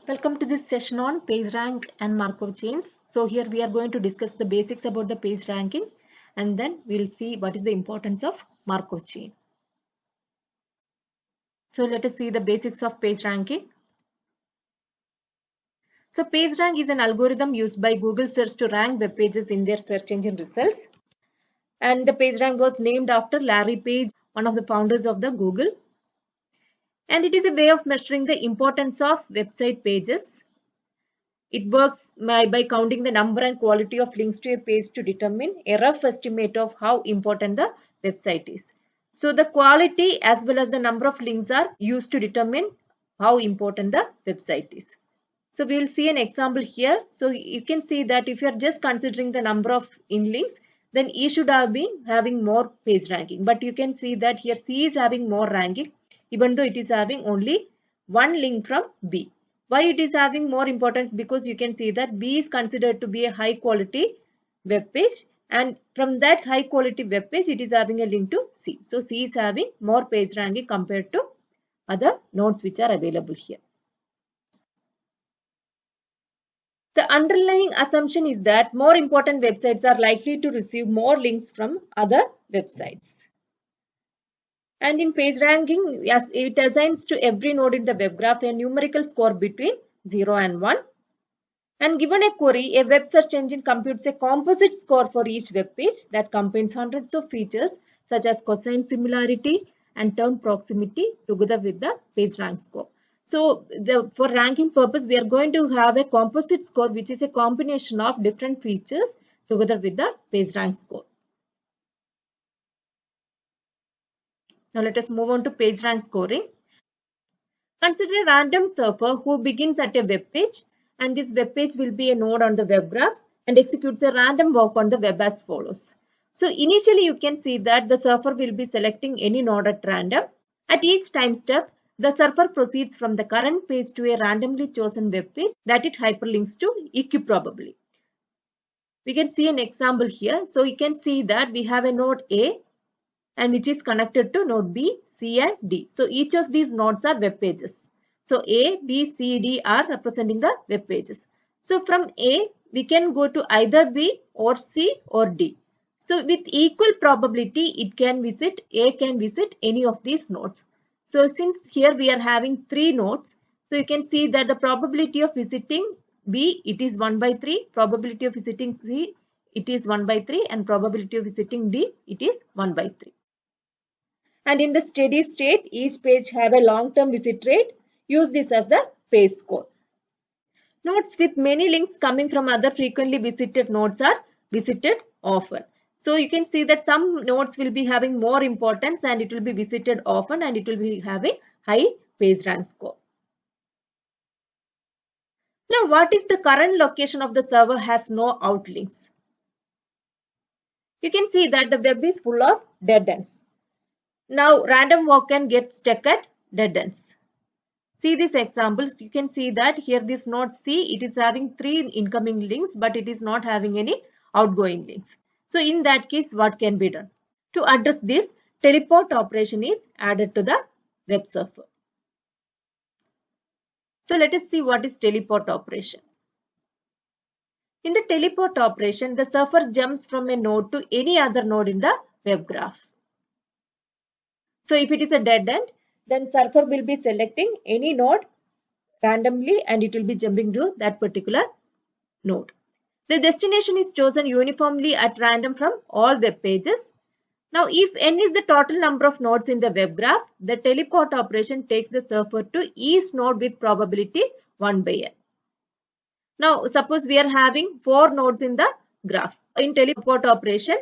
Welcome to this session on PageRank and Markov chains. So here we are going to discuss the basics about the page ranking and then we'll see what is the importance of Markov chain. So let us see the basics of page ranking. So PageRank is an algorithm used by Google search to rank web pages in their search engine results. And the PageRank was named after Larry Page, one of the founders of the Google. And it is a way of measuring the importance of website pages. It works by counting the number and quality of links to a page to determine a rough estimate of how important the website is. So the quality as well as the number of links are used to determine how important the website is. So we will see an example here. So you can see that if you are just considering the number of links, then E should have been having more page ranking. But you can see that here C is having more ranking, even though it is having only one link from B. Why it is having more importance? Because you can see that B is considered to be a high quality web page, and from that high quality web page it is having a link to C. So C is having more page ranking compared to other nodes which are available here. The underlying assumption is that more important websites are likely to receive more links from other websites. And in page ranking, yes, it assigns to every node in the web graph a numerical score between 0 and 1. And given a query, a web search engine computes a composite score for each web page that combines hundreds of features such as cosine similarity and term proximity together with the PageRank score. So for ranking purpose, we are going to have a composite score which is a combination of different features together with the PageRank score. Now let us move on to PageRank scoring. Consider a random surfer who begins at a web page, and this web page will be a node on the web graph and executes a random walk on the web as follows. So initially you can see that the surfer will be selecting any node at random. At each time step, the surfer proceeds from the current page to a randomly chosen web page that it hyperlinks to equiprobably. We can see an example here. So you can see that we have a node A and which is connected to node B, C and D. So each of these nodes are web pages. So A, B, C, D are representing the web pages. So from A, we can go to either B or C or D. So with equal probability, A can visit any of these nodes. So since here we are having 3 nodes, so you can see that the probability of visiting B, it is 1 by 3, probability of visiting C, it is 1 by 3 and probability of visiting D, it is 1 by 3. And in the steady state, each page have a long-term visit rate. Use this as the page score. Nodes with many links coming from other frequently visited nodes are visited often. So you can see that some nodes will be having more importance and it will be visited often and it will be having high page rank score. Now what if the current location of the server has no outlinks? You can see that the web is full of dead ends. Now random walk can get stuck at dead ends. See these examples. You can see that here this node C, it is having 3 incoming links, but it is not having any outgoing links. So in that case, what can be done? To address this, teleport operation is added to the web surfer. So let us see what is teleport operation. In the teleport operation, the surfer jumps from a node to any other node in the web graph. So if it is a dead end, then surfer will be selecting any node randomly and it will be jumping to that particular node. The destination is chosen uniformly at random from all web pages. Now if n is the total number of nodes in the web graph, the teleport operation takes the surfer to each node with probability 1 by n. Now suppose we are having 4 nodes in the graph. In teleport operation,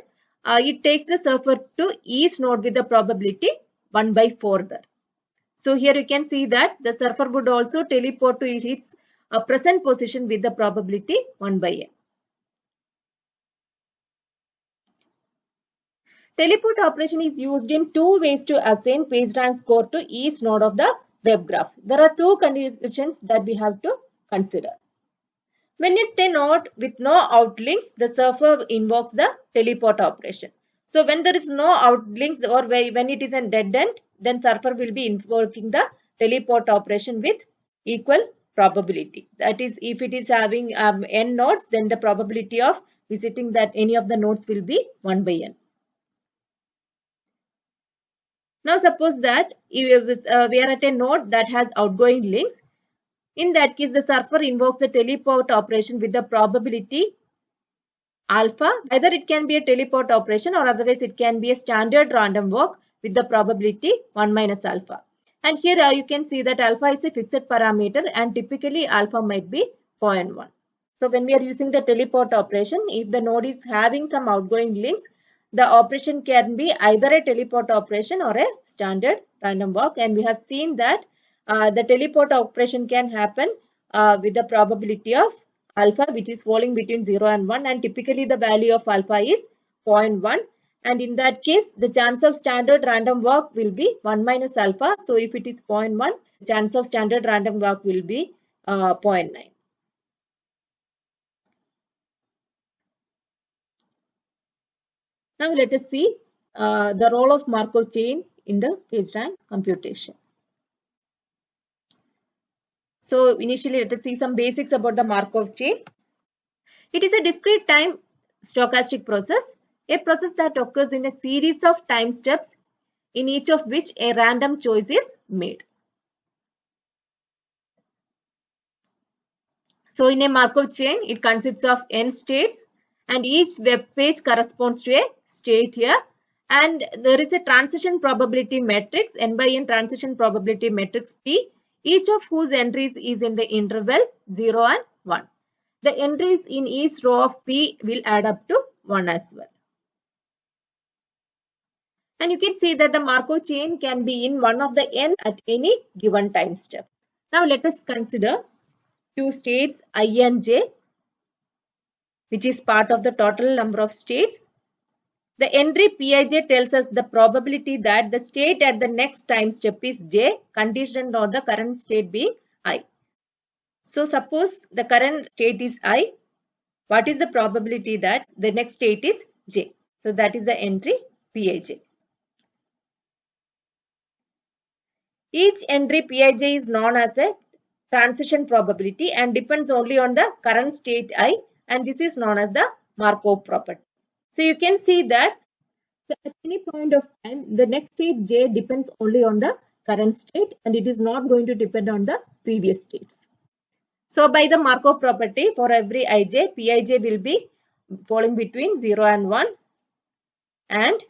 it takes the surfer to each node with the probability 1 by 4 there. So here you can see that the surfer would also teleport to its present position with the probability 1 by n. Teleport operation is used in 2 ways to assign PageRank score to each node of the web graph. There are 2 conditions that we have to consider. When at a node with no outlinks, the surfer invokes the teleport operation. So when there is no outlinks or when it is a dead end, then surfer will be invoking the teleport operation with equal probability. That is, if it is having n nodes, then the probability of visiting that any of the nodes will be 1 by n. Now suppose that we are at a node that has outgoing links. In that case, the surfer invokes a teleport operation with the probability alpha. Either it can be a teleport operation or otherwise it can be a standard random walk with the probability 1 minus alpha. And here you can see that alpha is a fixed parameter and typically alpha might be 0.1. So when we are using the teleport operation, if the node is having some outgoing links, the operation can be either a teleport operation or a standard random walk. And we have seen that the teleport operation can happen with the probability of alpha, which is falling between 0 and 1, and typically the value of alpha is 0.1. And in that case, the chance of standard random walk will be 1 minus alpha. So if it is 0.1, the chance of standard random walk will be 0.9. Now let us see the role of Markov chain in the PageRank computation. So initially, let us see some basics about the Markov chain. It is a discrete time stochastic process, a process that occurs in a series of time steps in each of which a random choice is made. So in a Markov chain, it consists of n states and each web page corresponds to a state here. And there is a transition probability matrix, n by n transition probability matrix P, each of whose entries is in the interval 0 and 1. The entries in each row of P will add up to 1 as well. And you can see that the Markov chain can be in one of the n at any given time step. Now let us consider two states I and j, which is part of the total number of states. The entry Pij tells us the probability that the state at the next time step is j, conditioned on the current state being I. So suppose the current state is I, what is the probability that the next state is j? So that is the entry Pij. Each entry Pij is known as a transition probability and depends only on the current state I, and this is known as the Markov property. So you can see that at any point of time, the next state j depends only on the current state and it is not going to depend on the previous states. So by the Markov property, for every ij, Pij will be falling between 0 and 1, and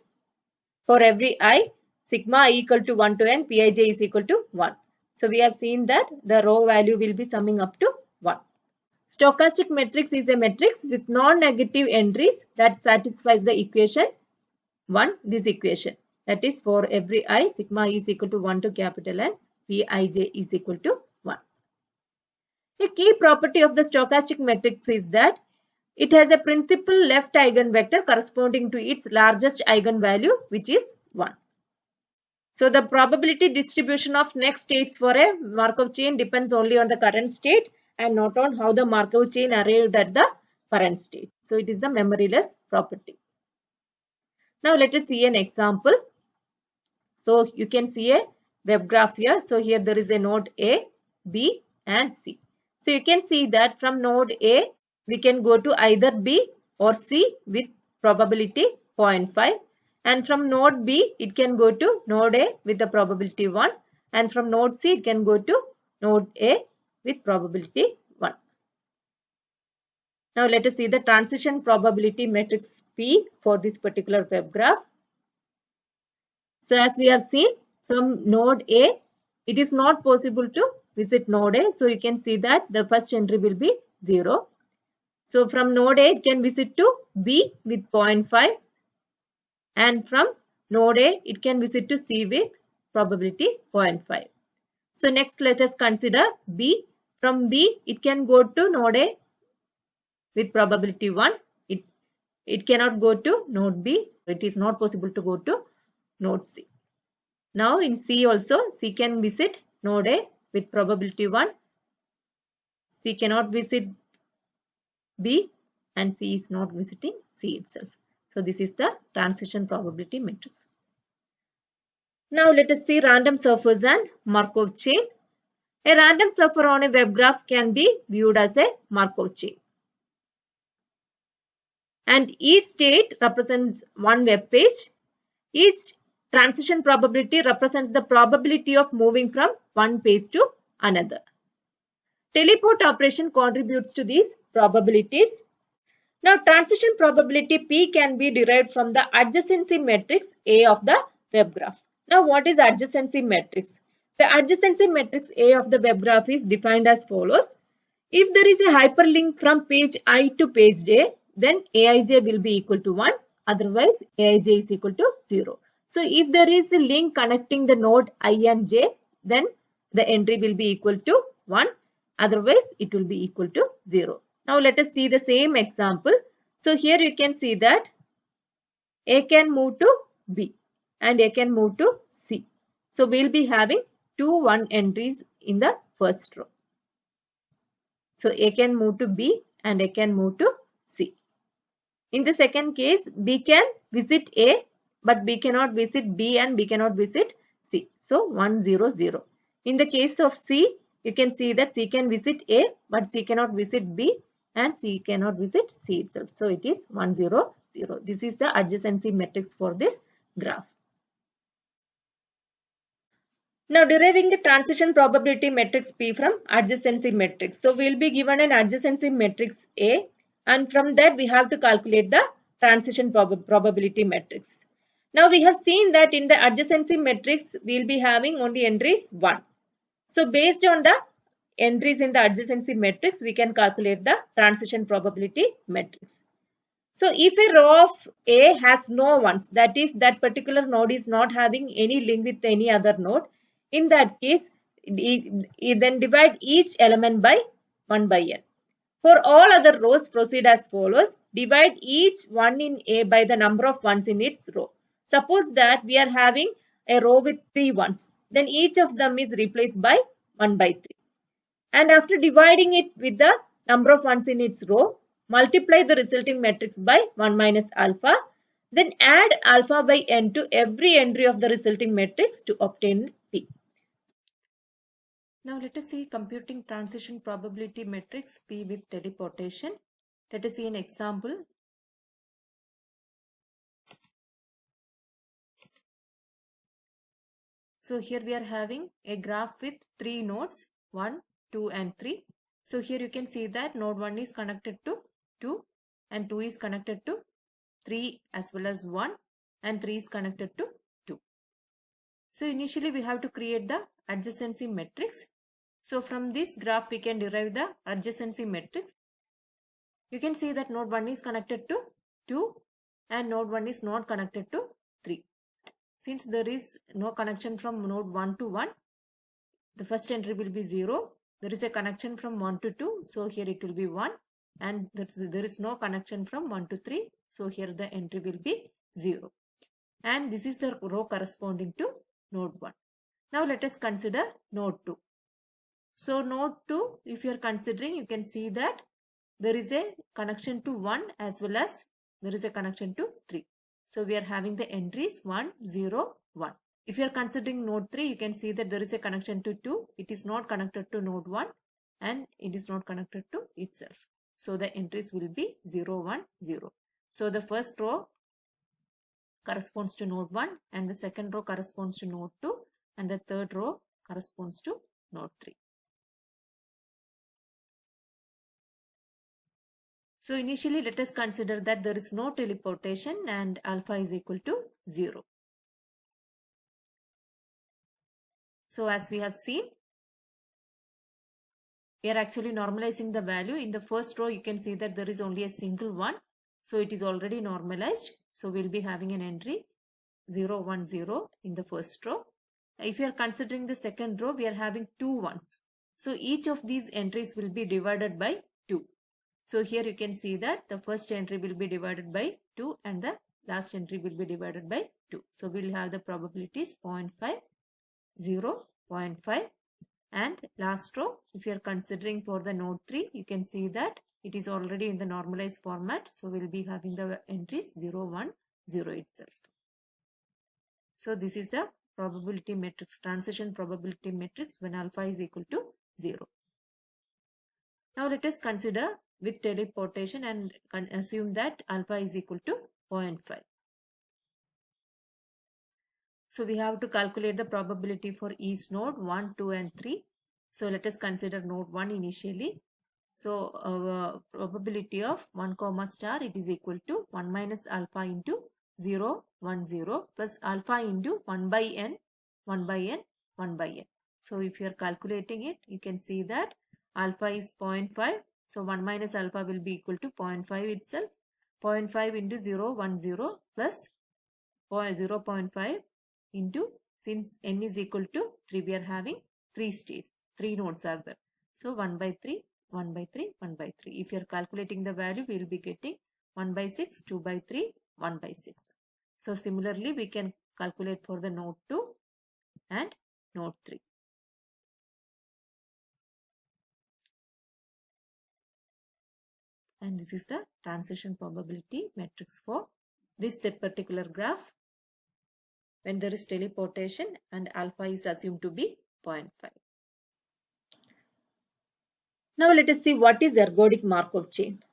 for every I, sigma I equal to 1 to n, Pij is equal to 1. So we have seen that the row value will be summing up to 1. Stochastic matrix is a matrix with non-negative entries that satisfies the equation 1, this equation. That is, for every I, sigma I is equal to 1 to capital N, Pij is equal to 1. A key property of the stochastic matrix is that it has a principal left eigenvector corresponding to its largest eigenvalue, which is 1. So the probability distribution of next states for a Markov chain depends only on the current state and not on how the Markov chain arrived at the current state. So it is the memoryless property. Now let us see an example. So you can see a web graph here. So here there is a node A, B and C. So you can see that from node A, we can go to either B or C with probability 0.5. And from node B, it can go to node A with the probability 1. And from node C, it can go to node A with probability 1. Now let us see the transition probability matrix P for this particular web graph. So as we have seen, from node A, it is not possible to visit node A. So you can see that the first entry will be 0. So from node A, it can visit to B with 0.5. And from node A, it can visit to C with probability 0.5. So next, let us consider B. From B, it can go to node A with probability 1. It cannot go to node B. It is not possible to go to node C. Now in C also, C can visit node A with probability 1. C cannot visit B and C is not visiting C itself. So this is the transition probability matrix. Now let us see random surfers and Markov chain. A random surfer on a web graph can be viewed as a Markov chain. And each state represents one web page. Each transition probability represents the probability of moving from one page to another. Teleport operation contributes to these probabilities. Now, transition probability P can be derived from the adjacency matrix A of the web graph. Now, what is adjacency matrix? The adjacency matrix A of the web graph is defined as follows. If there is a hyperlink from page I to page J, then Aij will be equal to 1. Otherwise, Aij is equal to 0. So, if there is a link connecting the node I and J, then the entry will be equal to 1. Otherwise, it will be equal to 0. Now, let us see the same example. So, here you can see that A can move to B and A can move to C. So, we will be having 2 1 entries in the first row. So, A can move to B and A can move to C. In the second case, B can visit A, but B cannot visit B and B cannot visit C. So, 1 0 0. In the case of C, you can see that C can visit A, but C cannot visit B and C cannot visit C itself. So, it is 1 0 0. This is the adjacency matrix for this graph. Now, deriving the transition probability matrix P from adjacency matrix. So, we will be given an adjacency matrix A, and from that we have to calculate the transition probability matrix. Now, we have seen that in the adjacency matrix, we will be having only entries 1. So, based on the entries in the adjacency matrix, we can calculate the transition probability matrix. So, if a row of A has no ones, that is, that particular node is not having any link with any other node, in that case, then divide each element by 1 by n. For all other rows, proceed as follows. Divide each one in A by the number of ones in its row. Suppose that we are having a row with 3 ones. Then each of them is replaced by 1 by 3. And after dividing it with the number of ones in its row, multiply the resulting matrix by 1 minus alpha. Then add alpha by n to every entry of the resulting matrix to obtain P. Now let us see computing transition probability matrix P with teleportation. Let us see an example. So here we are having a graph with 3 nodes, 1, 2 and 3. So here you can see that node 1 is connected to 2 and 2 is connected to 3 as well as 1 and 3 is connected to 2. So initially we have to create the adjacency matrix. So from this graph we can derive the adjacency matrix. You can see that node 1 is connected to 2 and node 1 is not connected to 3. Since there is no connection from node 1 to 1, the first entry will be 0. There is a connection from 1 to 2, so here it will be 1. And there is no connection from 1 to 3, so here the entry will be 0. And this is the row corresponding to node 1. Now let us consider node 2. So node 2, if you are considering, you can see that there is a connection to 1 as well as there is a connection to 3. So we are having the entries 1, 0, 1. If you are considering node 3, you can see that there is a connection to 2. It is not connected to node 1 and it is not connected to itself. So the entries will be 0, 1, 0. So the first row corresponds to node 1 and the second row corresponds to node 2 and the third row corresponds to node 3. So initially let us consider that there is no teleportation and alpha is equal to 0. So as we have seen, we are actually normalizing the value. In the first row you can see that there is only a single 1. So it is already normalized. So we will be having an entry 0, 1, 0 in the first row. If you are considering the second row, we are having 2 1s. So each of these entries will be divided by 2. So here you can see that the first entry will be divided by 2 and the last entry will be divided by 2. So we will have the probabilities 0.5, 0, 0.5 and last row, if you are considering for the node 3, you can see that it is already in the normalized format. So we will be having the entries 0, 1, 0 itself. So this is the probability matrix, transition probability matrix when alpha is equal to 0. Now let us consider with teleportation and assume that alpha is equal to 0.5. So we have to calculate the probability for each node 1, 2 and 3. So let us consider node 1 initially. So probability of 1 comma star, it is equal to 1 minus alpha into 0, 1, 0 plus alpha into 1 by n, 1 by n, 1 by n. So if you are calculating it, you can see that alpha is 0.5. So 1 minus alpha will be equal to 0.5 itself. 0.5 into 0, 1, 0 plus 0.5 into, since n is equal to 3, we are having 3 states, 3 nodes are there. So 1 by 3, 1 by 3, 1 by 3. If you are calculating the value, we will be getting 1 by 6, 2 by 3, 1 by 6. So similarly, we can calculate for the node 2 and node 3. And this is the transition probability matrix for this particular graph when there is teleportation and alpha is assumed to be 0.5. Now let us see what is ergodic Markov chain.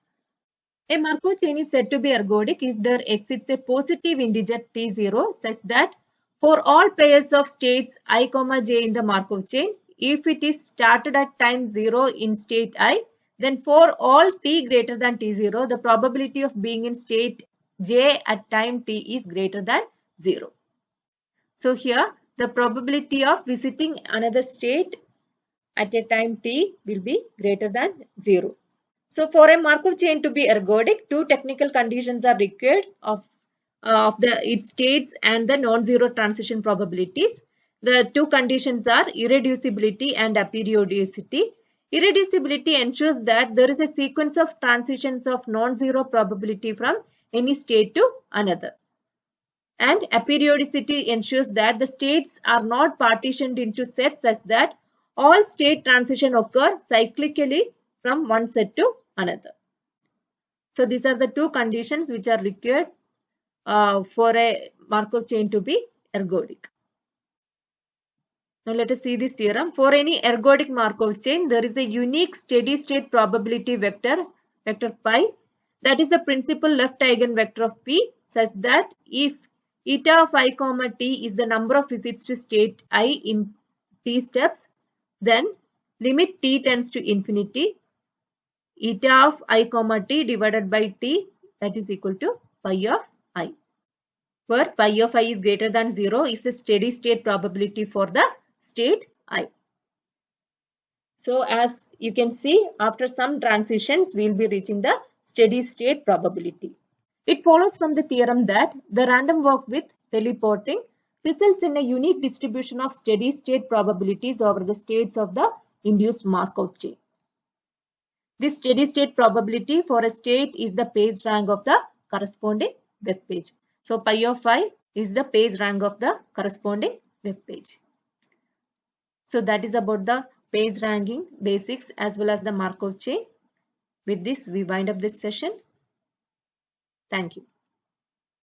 A Markov chain is said to be ergodic if there exists a positive integer t0 such that for all pairs of states I, j in the Markov chain, if it is started at time 0 in state I, then for all t greater than t0, the probability of being in state j at time t is greater than 0. So here the probability of visiting another state at a time t will be greater than 0. So for a Markov chain to be ergodic, two technical conditions are required of its states and the non-zero transition probabilities. The two conditions are irreducibility and aperiodicity. Irreducibility ensures that there is a sequence of transitions of non-zero probability from any state to another. And aperiodicity ensures that the states are not partitioned into sets such that all state transition occur cyclically from one set to another. So these are the two conditions which are required for a Markov chain to be ergodic. Now let us see this theorem. For any ergodic Markov chain, there is a unique steady state probability vector, vector pi, that is the principal left eigenvector of P, such that if eta of I, t is the number of visits to state I in t steps, then limit t tends to infinity, eta of I, t divided by t, that is equal to pi of I, where pi of I is greater than 0 is a steady state probability for the state I. So as you can see, after some transitions, we will be reaching the steady state probability. It follows from the theorem that the random walk with teleporting results in a unique distribution of steady state probabilities over the states of the induced Markov chain. This steady state probability for a state is the page rank of the corresponding web page. So pi of I is the page rank of the corresponding web page. So that is about the page ranking basics as well as the Markov chain. With this, we wind up this session. Thank you.